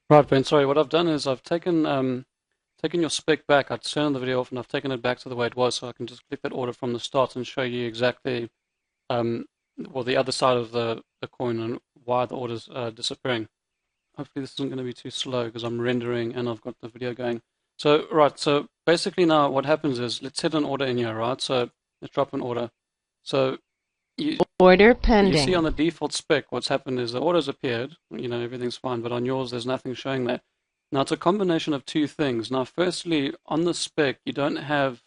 Right, Ben. Sorry, what I've done is I've taken your spec back. I'd turned the video off and I've taken it back to the way it was, so I can just click that order from the start and show you exactly um, well the other side of the coin and why the order's disappearing. Hopefully this isn't going to be too slow because I'm rendering and I've got the video going. So right, so basically now what happens is let's set an order in here, right? So let's drop an order. So you Order you see on pending. the default spec, what's happened is the order's appeared, everything's fine, but on yours, there's nothing showing that. Now, it's a combination of two things. Now, firstly, on the spec, you don't have,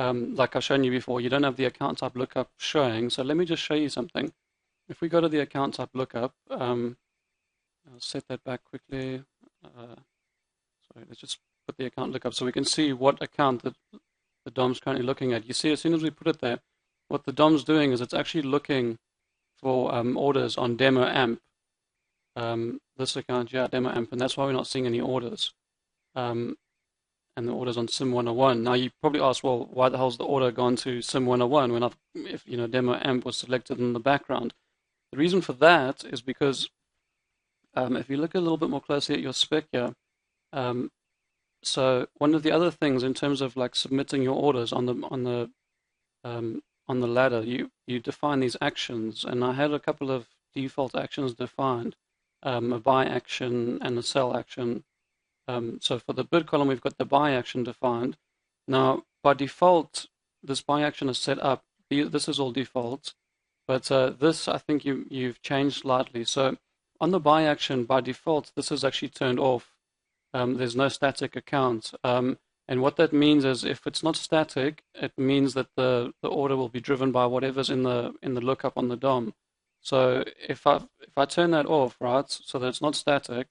like I've shown you before, you don't have the account type lookup showing. So let me just show you something. If we go to the account type lookup, I'll set that back quickly. Uh, Sorry, let's just put the account lookup so we can see what account that the DOM's currently looking at. You see, as soon as we put it there, what the DOM's doing is it's actually looking for orders on demo amp. This account, yeah, demo amp, and that's why we're not seeing any orders. Um, and the orders on Sim 101. Now you probably ask, well, why the hell's the order gone to Sim 101 when if demo amp was selected in the background? The reason for that is because if you look a little bit more closely at your spec here, um, so one of the other things in terms of like submitting your orders on the ladder, you define these actions, and I had a couple of default actions defined, a buy action and a sell action. So for the bid column, we've got the buy action defined. Now, by default, this buy action is set up. This is all default, but this I think you've changed slightly. So on the buy action, by default, this is actually turned off. There's no static account. And what that means is if it's not static, it means that the order will be driven by whatever's in the lookup on the DOM. So if I turn that off, right, so that it's not static,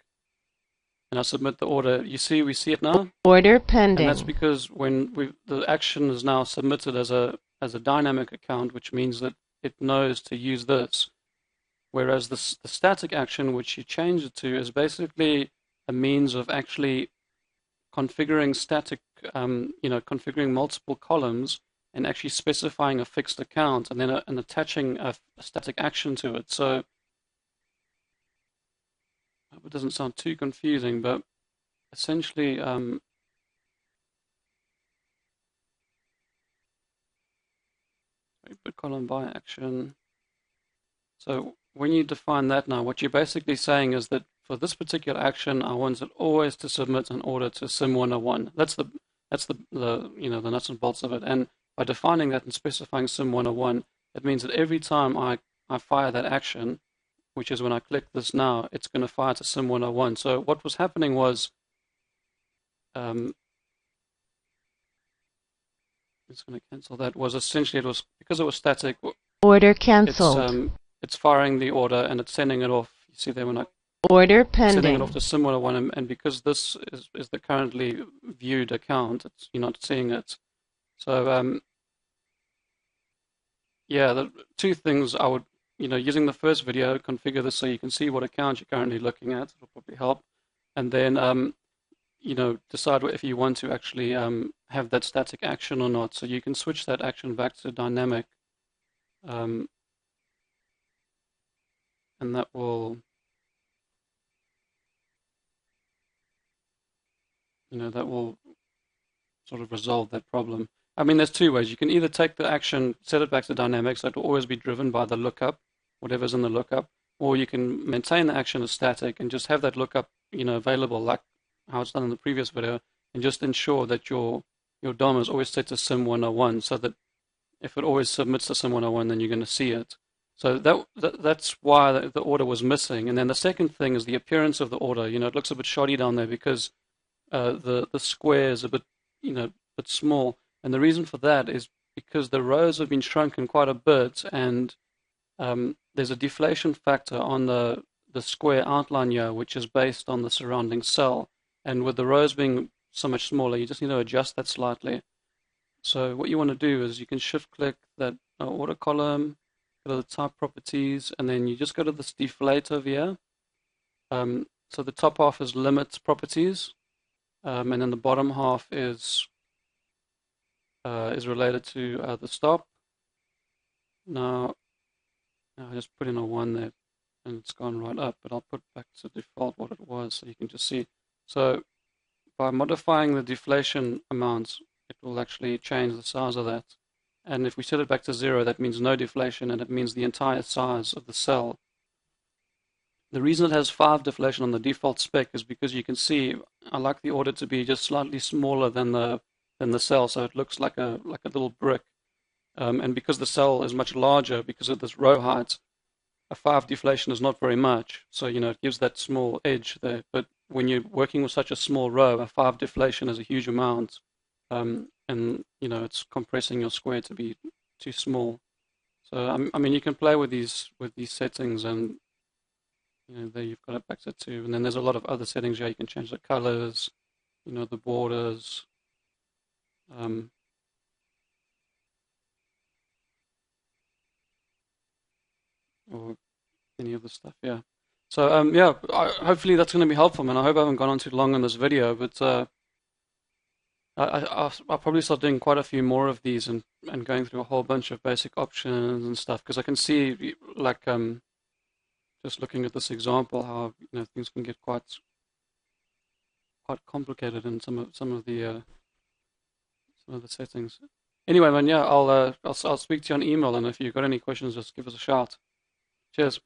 and I submit the order, we see it now, Order and that's pending. because when the action is now submitted as a dynamic account, which means that it knows to use this. Whereas the static action, which you change it to, is basically a means of actually configuring configuring multiple columns and actually specifying a fixed account and then and attaching a static action to it. So I hope it doesn't sound too confusing, but essentially, bit column by action. So when you define that now, what you're basically saying is that for this particular action, I want it always to submit an order to Sim101. That's the nuts and bolts of it. And by defining that and specifying Sim101, it means that every time I fire that action, which is when I click this now, it's going to fire to Sim101. So what was happening was, um, it's going to cancel that, was essentially it was because it was static, Order it's canceled. um, it's firing the order and it's sending it off. You see there when I Order sending it off to pending. similar one, and because this is the currently viewed account, you're not seeing it. So yeah, the two things I would, using the first video, configure this so you can see what account you're currently looking at. It'll probably help, and then decide if you want to actually have that static action or not. So you can switch that action back to dynamic, um, and that will sort of resolve that problem. I mean, there's two ways. You can either take the action, set it back to dynamic, so it will always be driven by the lookup, whatever's in the lookup, or you can maintain the action as static and just have that lookup, available like how it's done in the previous video, and just ensure that your DOM is always set to Sim101, so that if it always submits to Sim101, then you're going to see it. So that's why the order was missing. And then the second thing is the appearance of the order. It looks a bit shoddy down there because the square is a bit small, and the reason for that is because the rows have been shrunken quite a bit, and there's a deflation factor on the square outline here, which is based on the surrounding cell. And with the rows being so much smaller, you just need to adjust that slightly. So what you want to do is you can shift click that order column, go to the type properties, and then you just go to this deflate over here. So the top half is limit properties, and then the bottom half is related to the stop. Now I just put in a 1 there. and it's gone right up, but I'll put back to default what it was so you can just see. So by modifying the deflation amount, it will actually change the size of that. And if we set it back to 0, that means no deflation, and it means the entire size of the cell. The reason it has 5 deflation on the default spec is because you can see I like the order to be just slightly smaller than the cell, so it looks like a little brick. And because the cell is much larger, because of this row height, a 5 deflation is not very much. So, it gives that small edge there. But when you're working with such a small row, a 5 deflation is a huge amount. And, it's compressing your square to be too small. So, I mean, you can play with these settings, and, there you've got it back to 2. And then there's a lot of other settings here. You can change the colors, the borders. Or any of the stuff, yeah. So, yeah, hopefully that's going to be helpful, man. I hope I haven't gone on too long on this video, but I'll probably start doing quite a few more of these and going through a whole bunch of basic options and stuff, because I can see, like, just looking at this example, how things can get quite complicated in some of the settings. Anyway, man, yeah, I'll speak to you on email, and if you've got any questions, just give us a shout. Cheers.